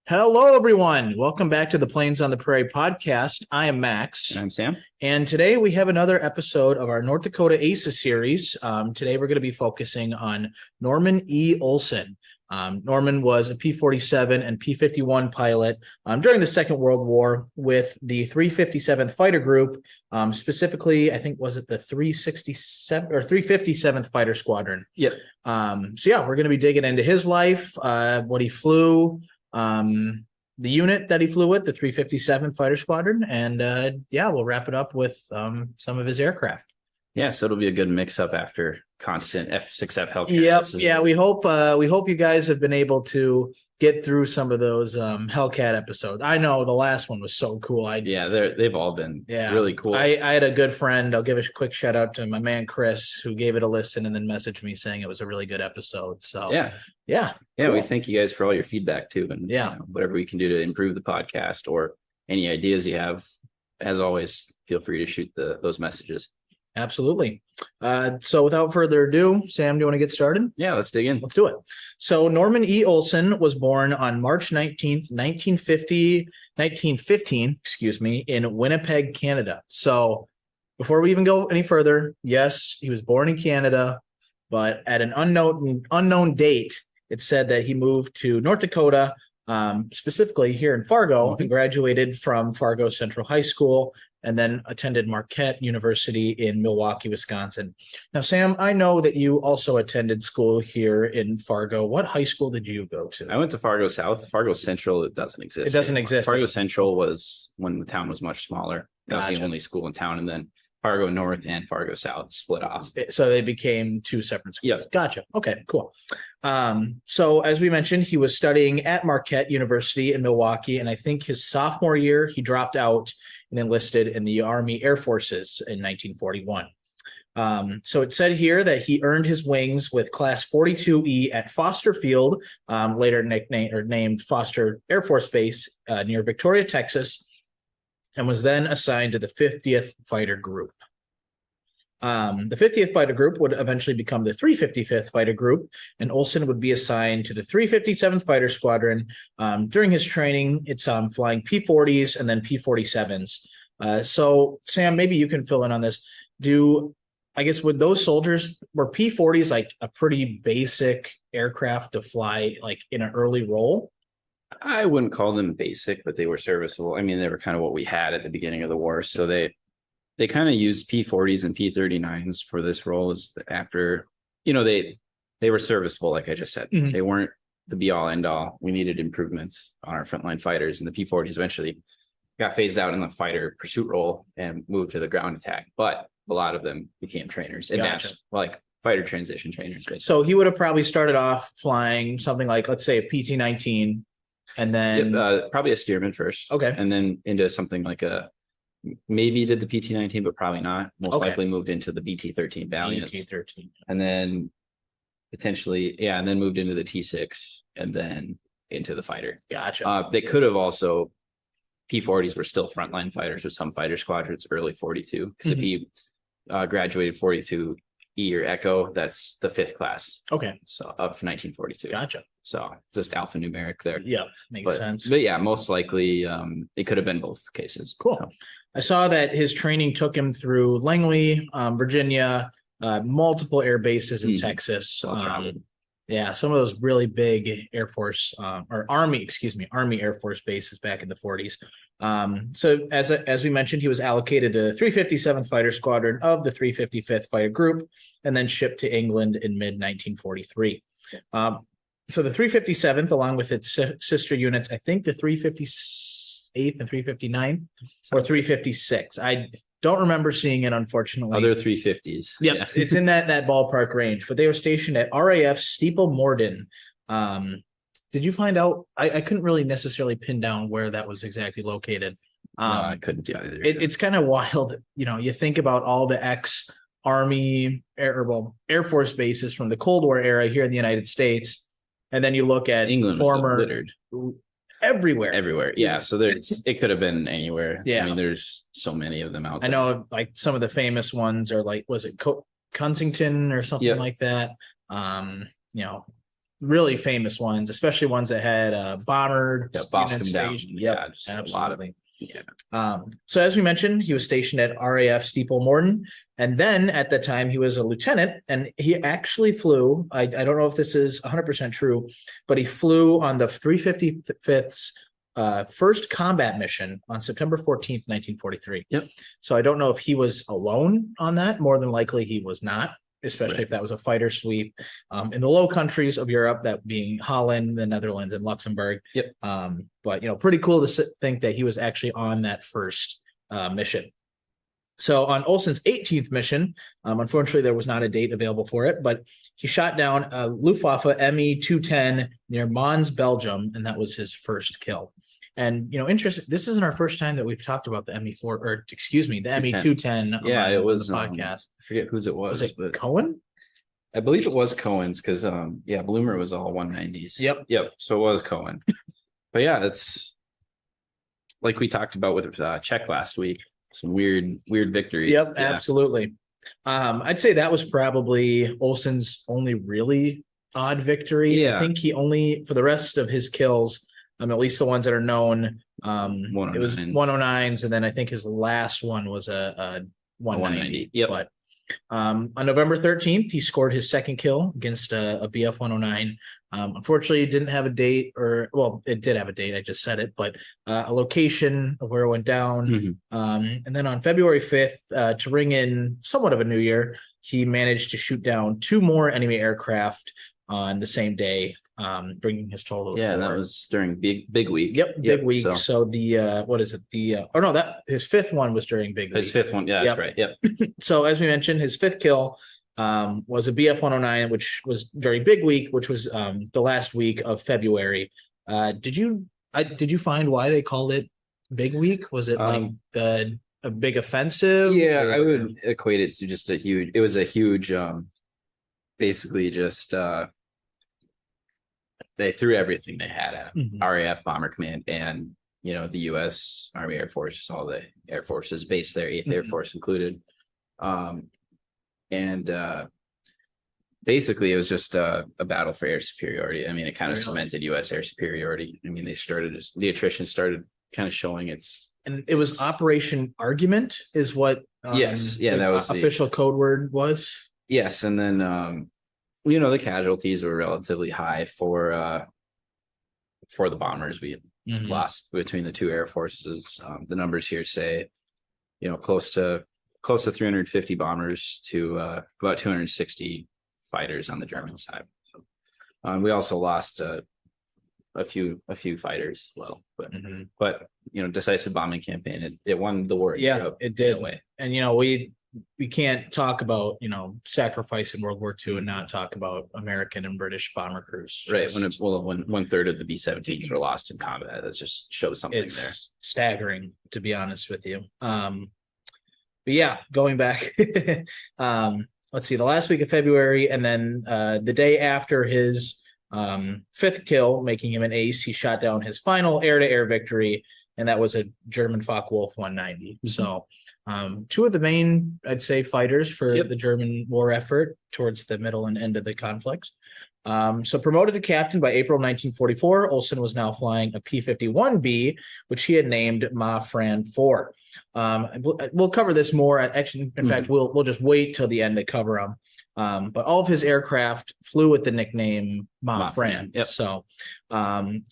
Hello, everyone. Welcome back to the Plains on the Prairie podcast. I am Max. And I'm Sam. And today we have another episode of our North Dakota Aces series. Today we're going to be focusing on Norman E. Olson. Norman was a P-47 and P-51 pilot during the Second World War with the 357th Fighter Group, specifically, I think, was it the 367 or 357th Fighter Squadron? Yep. We're going to be digging into his life, what he flew, the unit that he flew with, the 357th Fighter Squadron, and we'll wrap it up with some of his aircraft. Yeah, so it'll be a good mix-up after constant F6F Hellcat. Yep. Yeah, we hope you guys have been able to get through some of those Hellcat episodes. I know the last one was so cool. They've all been really cool. I had a good friend. I'll give a quick shout out to my man Chris, who gave it a listen and then messaged me saying it was a really good episode. So cool. We thank you guys for all your feedback too, and whatever we can do to improve the podcast or any ideas you have. As always, feel free to shoot those messages. Absolutely. So without further ado, Sam, do you want to get started? Yeah, let's dig in. Let's do it. So Norman E. Olson was born on March 19th, 1915, in Winnipeg, Canada. So before we even go any further, yes, he was born in Canada, but at an unknown date, it said that he moved to North Dakota, specifically here in Fargo, and graduated from Fargo Central High School, and then attended Marquette University in Milwaukee, Wisconsin. Now, Sam, I know that you also attended school here in Fargo. What high school did you go to? I went to Fargo South. Fargo Central, it doesn't exist. It doesn't exist. Fargo Central was when the town was much smaller. That was the only school in town. And then Fargo North and Fargo South split off. So they became two separate schools. Yeah. Gotcha. Okay, cool. So as we mentioned, he was studying at Marquette University in Milwaukee. And I think his sophomore year, he dropped out and enlisted in the Army Air Forces in 1941. So it said here that he earned his wings with Class 42E at Foster Field, later named Foster Air Force Base near Victoria, Texas, and was then assigned to the 50th Fighter Group. The 50th Fighter Group would eventually become the 355th Fighter Group, and Olson would be assigned to the 357th Fighter Squadron. During his training, it's flying P-40s and then P-47s. So, Sam, maybe you can fill in on this. Would those soldiers, were P-40s like a pretty basic aircraft to fly like in an early role? I wouldn't call them basic, but they were serviceable. I mean, they were kind of what we had at the beginning of the war. So they kind of used P-40s and P-39s for this role as after, they were serviceable, like I just said. Mm-hmm. They weren't the be-all, end-all. We needed improvements on our frontline fighters, and the P-40s eventually got phased out in the fighter pursuit role and moved to the ground attack. But a lot of them became trainers, advanced, like fighter transition trainers. Basically. So he would have probably started off flying something like, let's say, a PT-19, and then probably a Stearman first. Okay. And then into something like maybe did the PT-19, but probably not. Most likely moved into the BT-13 Valiants. BT-13. And then potentially, and then moved into the T-6 and then into the fighter. Gotcha. They could have also, P-40s were still frontline fighters with some fighter squadrons early 42. Because if he graduated 42E or Echo, that's the 5th class. Okay. So of 1942. Gotcha. So just alphanumeric there. Yeah, makes sense. But yeah, most likely it could have been both cases. Cool. So. I saw that his training took him through Langley, Virginia, multiple air bases in Texas. Some of those really big Air Force Army Air Force bases back in the 40s. So as we mentioned, he was allocated to the 357th Fighter Squadron of the 355th Fighter Group and then shipped to England in mid-1943. So the 357th, along with its sister units, I think the 358th and 359th or 356. I don't remember seeing it, unfortunately. Other 350s. Yep, yeah. It's in that ballpark range, but they were stationed at RAF Steeple Morden. Did you find out? I couldn't really necessarily pin down where that was exactly located. No, I couldn't do either. It's kind of wild. You think about all the ex-Army Air Force bases from the Cold War era here in the United States, and then you look at England former littered. Everywhere. Yeah. So it could have been anywhere. Yeah. I mean, there's so many of them out there. I know like some of the famous ones are like, was it Kensington or something like that? really famous ones, especially ones that had bomber bosk units him down. stationed. Yeah, Yep, just a absolutely. lot of yeah. So as we mentioned, he was stationed at RAF Steeple Morton, and then at the time he was a lieutenant, and he actually flew. I don't know if this is 100% true, but he flew on the 355th's first combat mission on September 14th, 1943. Yep. So I don't know if he was alone on that. More than likely, he was not, especially Right. if that was a fighter sweep in the Low Countries of Europe, that being Holland, the Netherlands, and Luxembourg. Yep. But pretty cool to think that he was actually on that first mission. So on Olson's 18th mission, unfortunately, there was not a date available for it, but he shot down a Luftwaffe Me-210 near Mons, Belgium, and that was his first kill. And interesting. This isn't our first time that we've talked about the Me-4, or excuse me, the Me-210. Yeah, it was the podcast. I forget whose it was. Was it but Cohen? I believe it was Cohen's because Bloomer was all 190s. Yep. So it was Cohen. But yeah, it's like we talked about with Czech last week. Some weird victory. Yep, yeah. Absolutely. I'd say that was probably Olson's only really odd victory. Yeah. I think he only, for the rest of his kills, at least the ones that are known, it was 109s, and then I think his last one was a 190. Yep. But on November 13th, he scored his second kill against a BF 109. Unfortunately, it didn't have a date, it did have a date. I just said it, but a location of where it went down. Mm-hmm. And then on February 5th, to ring in somewhat of a new year, he managed to shoot down 2 more enemy aircraft on the same day, bringing his total. Yeah, that was during big week. Yep, big week. So the what is it? His 5th one was during big week. His 5th one, yeah, that's right. Yep. So as we mentioned, his 5th kill was a BF 109, which was during big week, which was the last week of February. Did you find why they called it big week? Was it like a big offensive? Yeah, I would equate it to just a huge basically just they threw everything they had at him. Mm-hmm. RAF Bomber Command and the U.S. Army Air Force, all the Air Forces based there, 8th Air Force included. Basically it was just a battle for air superiority. I mean, it kind of cemented U.S. air superiority. I mean, the attrition started kind of showing and it was Operation Argument is what yes, yeah, that was the official code word was. Yes, and then the casualties were relatively high for the bombers. We lost between the 2 air forces. The numbers here say, close to 350 bombers to about 260 fighters on the German side. So we also lost a few fighters as well, but decisive bombing campaign. It won the war. Yeah, it did. And we can't talk about sacrifice in World War II and not talk about American and British bomber crews. Right. When 1/3 of the B-17s were lost in combat, that just shows something there. Staggering, to be honest with you. But yeah, going back, let's see, the last week of February, and then the day after his 5th kill, making him an ace, he shot down his final air-to-air victory, and that was a German Focke-Wulf 190. Mm-hmm. So 2 of the main, I'd say, fighters for the German war effort towards the middle and end of the conflict. So promoted to captain by April 1944, Olson was now flying a P-51B, which he had named Ma Fran 4. We'll cover this more. Actually, in fact, we'll just wait till the end to cover them. But all of his aircraft flew with the nickname Ma Fran. Yep. So do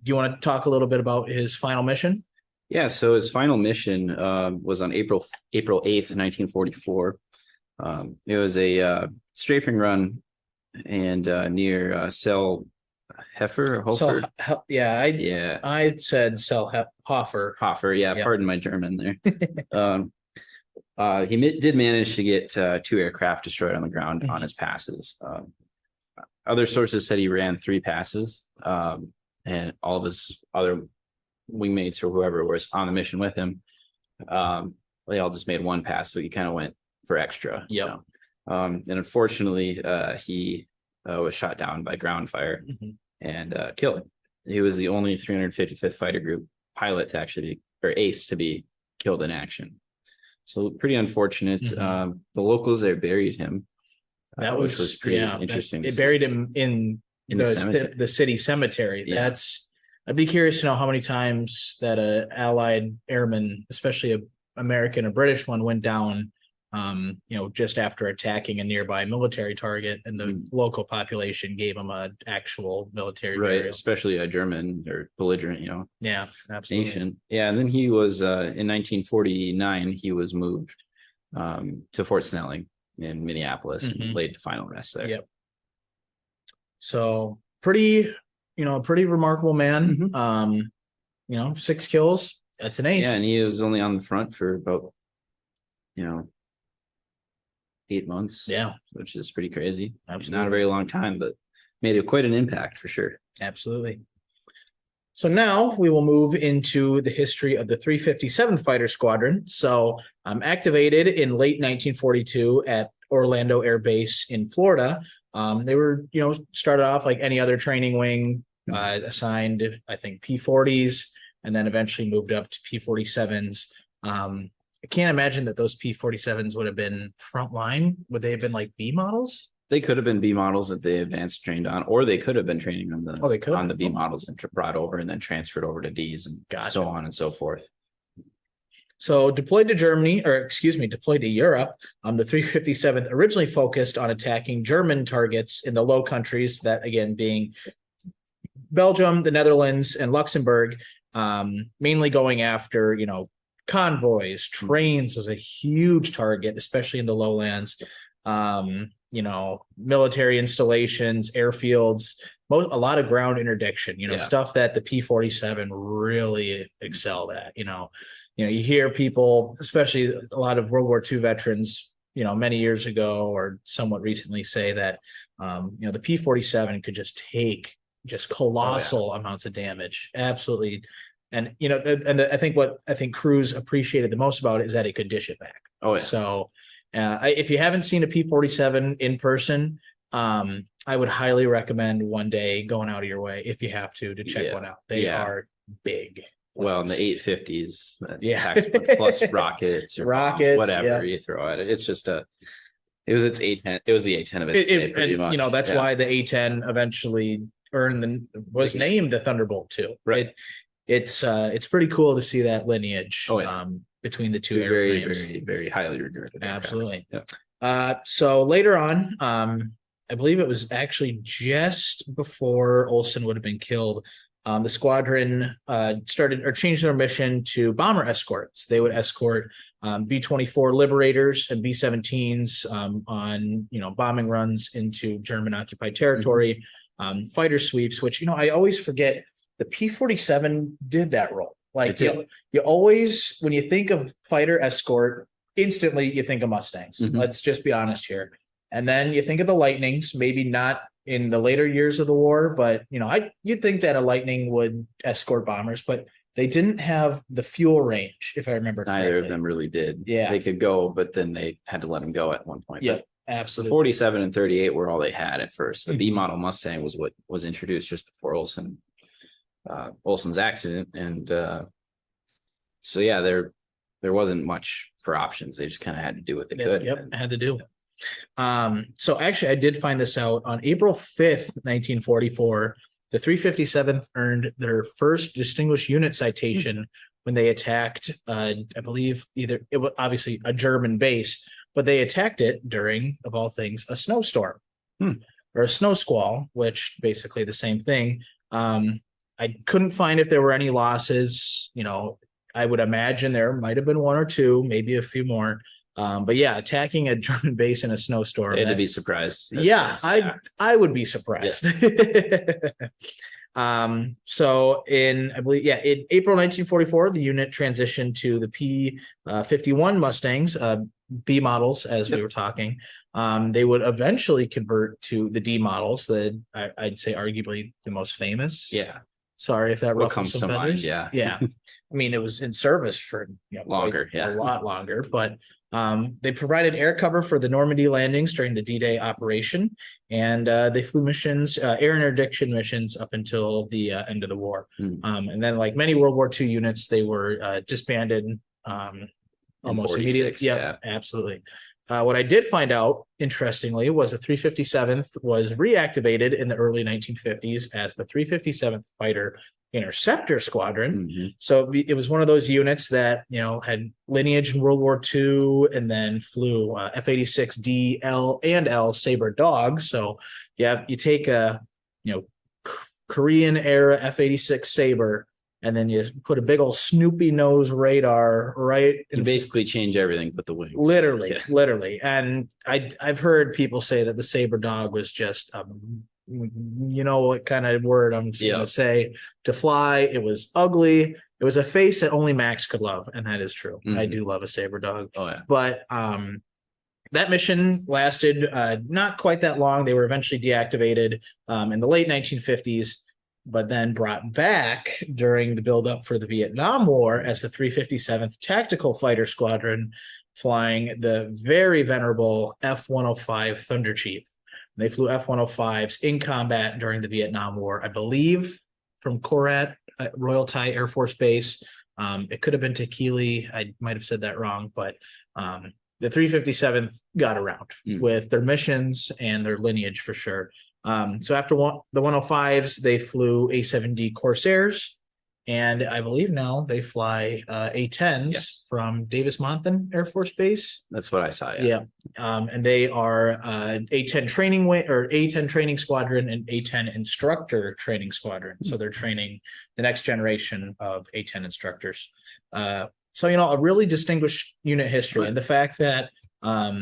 you want to talk a little bit about his final mission? Yeah. So his final mission was on April 8th, 1944. It was a strafing run and near Sel Heifer. I said Sel Hofer. Hofer, yeah. Yep. Pardon my German there. He did manage to get 2 aircraft destroyed on the ground on his passes. Other sources said he ran 3 passes, and all of his other wingmates or whoever was on the mission with him, they all just made 1 pass, so he kind of went for extra. Yeah. And unfortunately, he was shot down by ground fire and killed. He was the only 355th Fighter Group pilot to actually ace to be killed in action. So pretty unfortunate. The locals there buried him That which was pretty interesting. It buried him in the cemetery. The city cemetery. Yeah. I'd be curious to know how many times that a Allied airman, especially a American or British one, went down. Just after attacking a nearby military target, and the local population gave him a actual military burial. Especially a German or belligerent, yeah, absolutely. nation. Yeah, and then he was in 1949 he was moved to Fort Snelling in Minneapolis and laid to final rest there. Yep. So pretty remarkable man. 6 kills. That's an ace. Yeah, and he was only on the front for about 8 months. Yeah, which is pretty crazy. Absolutely. Not a very long time, but made quite an impact for sure. Absolutely. So now we will move into the history of the 357th Fighter Squadron. So activated in late 1942 at Orlando Air Base in Florida. They were, started off like any other training wing, assigned, I think, P-40s, and then eventually moved up to P-47s. I can't imagine that those P-47s would have been frontline. Would they have been like B models? They could have been B models that they advanced trained on, or they could have been training on the B models and brought over and then transferred over to Ds and so on and so forth. So deployed to Europe, the 357th originally focused on attacking German targets in the Low Countries, that again being Belgium, the Netherlands, and Luxembourg, mainly going after, convoys. Trains was a huge target, especially in the lowlands. Military installations, airfields, a lot of ground interdiction, stuff that the P-47 really excelled at. You hear people, especially a lot of World War II veterans, many years ago or somewhat recently, say that the P-47 could just take colossal amounts of damage. Absolutely. And I think crews appreciated the most about it is that it could dish it back. Oh yeah. So if you haven't seen a P-47 in person, I would highly recommend one day going out of your way, if you have to check one out. They are big. Well, in the 850s, plus rockets or whatever you throw at it. It's just it was its A-10. It was the A-10 of its day, pretty much. That's why the A-10 eventually was named the Thunderbolt too. Right. It's pretty cool to see that lineage between the two airframes. Very, very, very highly regarded. Absolutely. So later on, I believe it was actually just before Olson would have been killed, the squadron changed their mission to bomber escorts. They would escort B-24 Liberators and B-17s on bombing runs into German occupied territory, fighter sweeps, which I always forget. The P-47 did that role. Like you always, when you think of fighter escort, instantly you think of Mustangs. Let's just be honest here. And then you think of the Lightnings, maybe not in the later years of the war, but you'd think that a Lightning would escort bombers, but they didn't have the fuel range, if I remember correctly. Neither of them really did. Yeah. They could go, but then they had to let them go at one point. Yeah, absolutely. 47 and 38 were all they had at first. The B model Mustang was what was introduced just before Olson's accident, and so there wasn't much for options. They just kind of had to do what they could. Had to do. So actually I did find this out on April 5th, 1944. The 357th earned their first distinguished unit citation when they attacked I believe it was obviously a German base, but they attacked it during, of all things, a snowstorm or a snow squall, which basically the same thing. I couldn't find if there were any losses. I would imagine there might have been one or two, maybe a few more. But yeah, attacking a German base in a snowstorm. They had to be surprised. I would be surprised. Yeah. So in April 1944, the unit transitioned to the P-51 Mustangs, B models, as we were talking. They would eventually convert to the D models, I'd say arguably the most famous. Yeah. Sorry if that comes some to feathers. mind. Yeah. I mean, it was in service for longer, a lot longer, but they provided air cover for the Normandy landings during the D-Day operation, and they flew missions, air interdiction missions, up until the end of the war. And then, like many World War II units, they were disbanded almost immediately. Yeah, absolutely. What I did find out, interestingly, was the 357th was reactivated in the early 1950s as the 357th Fighter Interceptor Squadron. Mhm. So it was one of those units that, had lineage in World War II and then flew F-86D, L, and L Sabre dogs. So you take a, Korean era F-86 Sabre, and then you put a big old Snoopy nose radar right in. You basically change everything but the wings. Literally. And I've heard people say that the Sabre dog was just what kind of word I'm going to say, to fly. It was ugly. It was a face that only Max could love, and that is true. I do love a Sabre dog. Oh yeah. But that mission lasted not quite that long. They were eventually deactivated in the late 1950s, but then brought back during the buildup for the Vietnam War as the 357th Tactical Fighter Squadron, flying the very venerable F-105 Thunder Chief. They flew F-105s in combat during the Vietnam War, I believe, from Korat, Royal Thai Air Force Base. It could have been Takili. I might have said that wrong, but the 357th got around with their missions and their lineage for sure. So after the 105s, they flew A-7D Corsairs, and I believe now they fly A-10s from Davis-Monthan Air Force Base. That's what I saw. Yeah. And they are A-10 training or A-10 training squadron and A-10 instructor training squadron. So they're training the next generation of A-10 instructors. So, a really distinguished unit history. Right. And the fact that a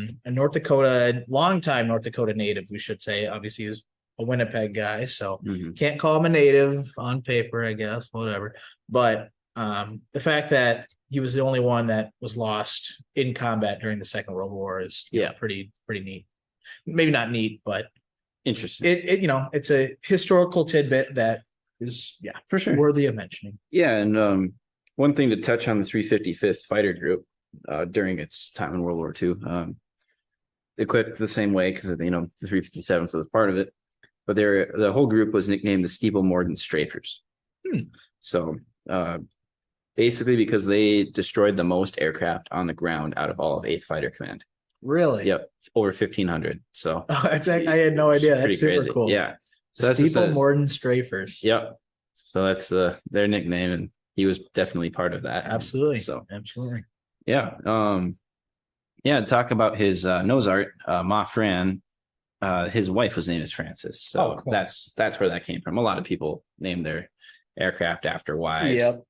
longtime North Dakota native, we should say, obviously he was a Winnipeg guy, so can't call him a native on paper, I guess, whatever. But the fact that he was the only one that was lost in combat during the Second World War is pretty neat. Maybe not neat, but interesting. It's a historical tidbit that is for sure worthy of mentioning. Yeah, and one thing to touch on the 355th Fighter Group during its time in World War II, equipped the same way because the 357th was part of it. But the whole group was nicknamed the Steeple Morden Strafers. So basically because they destroyed the most aircraft on the ground out of all of 8th Fighter Command. Really? Yep, over 1,500. So I had no idea. That's super crazy. Cool. Yeah. So that's Steeple Morden Strafers. Yep. So that's their nickname, and he was definitely part of that. Absolutely. So absolutely. Yeah. Talk about his nose art, Ma Fran. His wife was named as Frances. So cool. That's where that came from. A lot of people name their aircraft after wives. Yep.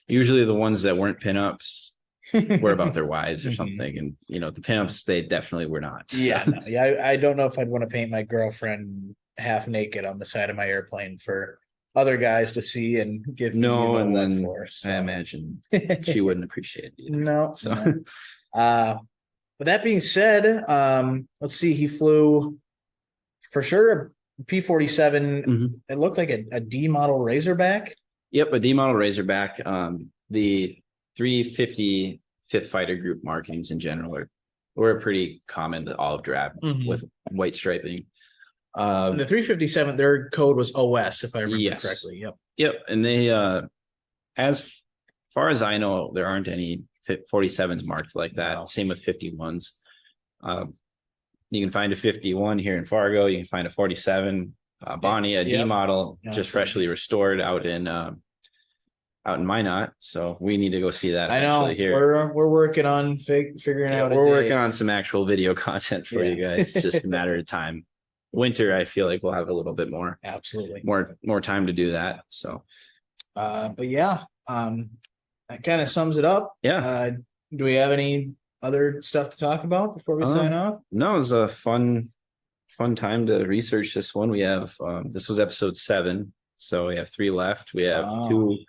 Usually the ones that weren't pinups were about their wives or something. And the pinups, they definitely were not. So. I don't know if I'd want to paint my girlfriend half naked on the side of my airplane for other guys to see and give and then so. I imagine she wouldn't appreciate it either. No. So But that being said, let's see, he flew for sure a P-47. It looked like a D model Razorback. Yep, a D model Razorback. The 355th Fighter Group markings in general were pretty common, the olive drab with white striping. The 357, their code was OS, if I remember correctly. Yep. And they, as far as I know, there aren't any 47s marked like that. Wow. Same with 51s. You can find a 51 here in Fargo. You can find a 47 Bonnie, a D model, just freshly restored out in Minot. So we need to go see that. I know. Here. We're working on figuring out. We're working on some actual video content for you guys. It's just a matter of time. Winter, I feel like we'll have a little bit more. Absolutely. More time to do that. So, but that kind of sums it up. Yeah. Do we have any other stuff to talk about before we sign off? No, it was a fun time to research this one. We have this was episode 7, so we have 3 left. We have two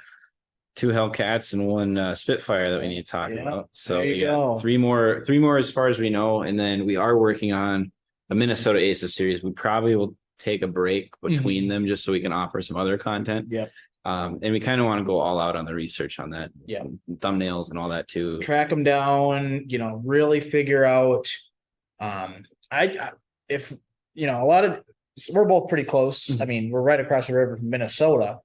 Hellcats and 1 Spitfire that we need to talk about. So we got 3 more as far as we know, and then we are working on a Minnesota Aces series. We probably will take a break between them just so we can offer some other content. Yeah. And we kind of want to go all out on the research on that. Yeah. Thumbnails and all that too. Track them down, really figure out, we're both pretty close. I mean, we're right across the river from Minnesota.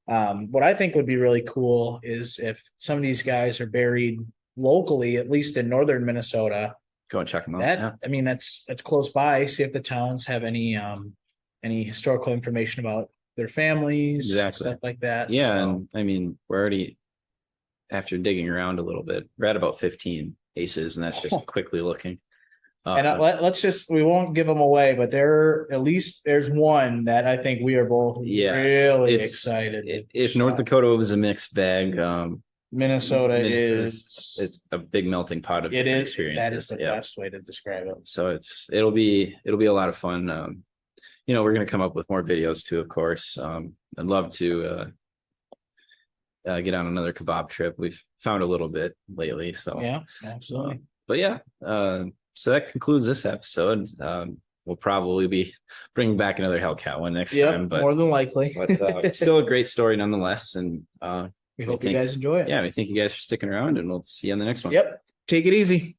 What I think would be really cool is if some of these guys are buried locally, at least in northern Minnesota, go and check them out. That Yeah. I mean, that's close by. See if the towns have any historical information about their families, Exactly. stuff like that. Yeah, So, and I mean, we're already after digging around a little bit, we're at about 15 aces, and that's just quickly looking. and let's just we won't give them away, but at least there's one that I think we are both really excited. If North Dakota was a mixed bag, Minnesota it's a big melting pot of different experiences. That is the best way to describe it. So it'll be a lot of fun. We're going to come up with more videos too, of course. I'd love to get on another kebab trip. We've found a little bit lately, so yeah, absolutely. But yeah, so that concludes this episode. We'll probably be bringing back another Hellcat one next time, but more than likely. But still a great story nonetheless, and we hope you guys enjoy it. Yeah, we thank you guys for sticking around, and we'll see you on the next one. Yep, take it easy.